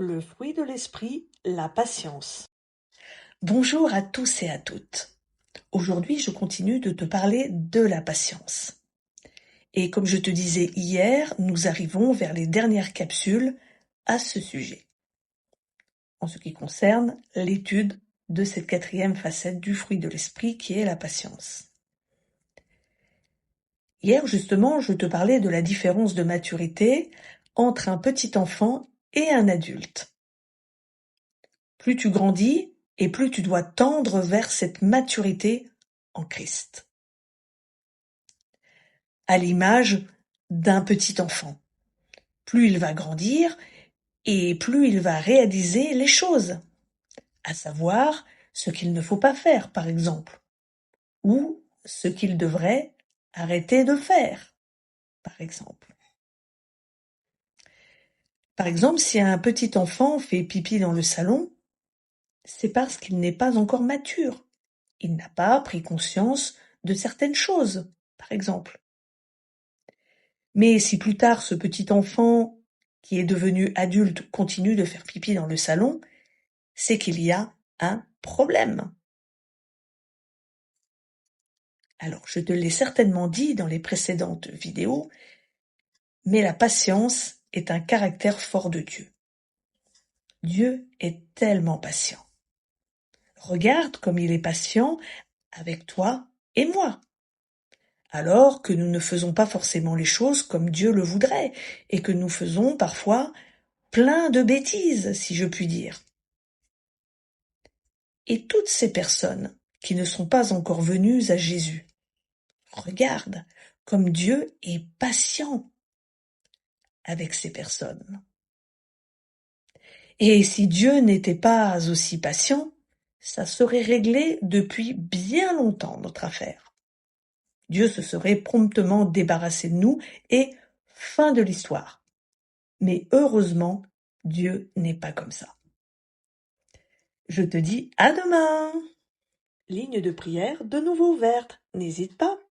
Le fruit de l'esprit, la patience. Bonjour à tous et à toutes. Aujourd'hui, je continue de te parler de la patience. Et comme je te disais hier, nous arrivons vers les dernières capsules à ce sujet. En ce qui concerne l'étude de cette quatrième facette du fruit de l'esprit qui est la patience. Hier, justement, je te parlais de la différence de maturité entre un petit enfant et un adulte. Plus tu grandis, et plus tu dois tendre vers cette maturité en Christ. À l'image d'un petit enfant. Plus il va grandir, et plus il va réaliser les choses, à savoir ce qu'il ne faut pas faire, par exemple, ou ce qu'il devrait arrêter de faire, par exemple. Par exemple, si un petit enfant fait pipi dans le salon, c'est parce qu'il n'est pas encore mature. Il n'a pas pris conscience de certaines choses, par exemple. Mais si plus tard ce petit enfant qui est devenu adulte continue de faire pipi dans le salon, c'est qu'il y a un problème. Alors, je te l'ai certainement dit dans les précédentes vidéos, mais la patience est un caractère fort de Dieu. Dieu est tellement patient. Regarde comme il est patient avec toi et moi. Alors que nous ne faisons pas forcément les choses comme Dieu le voudrait, et que nous faisons parfois plein de bêtises, si je puis dire. Et toutes ces personnes qui ne sont pas encore venues à Jésus, regarde comme Dieu est patient avec ces personnes. Et si Dieu n'était pas aussi patient, ça serait réglé depuis bien longtemps, notre affaire. Dieu se serait promptement débarrassé de nous et fin de l'histoire. Mais heureusement, Dieu n'est pas comme ça. Je te dis à demain! Ligne de prière de nouveau ouverte. N'hésite pas.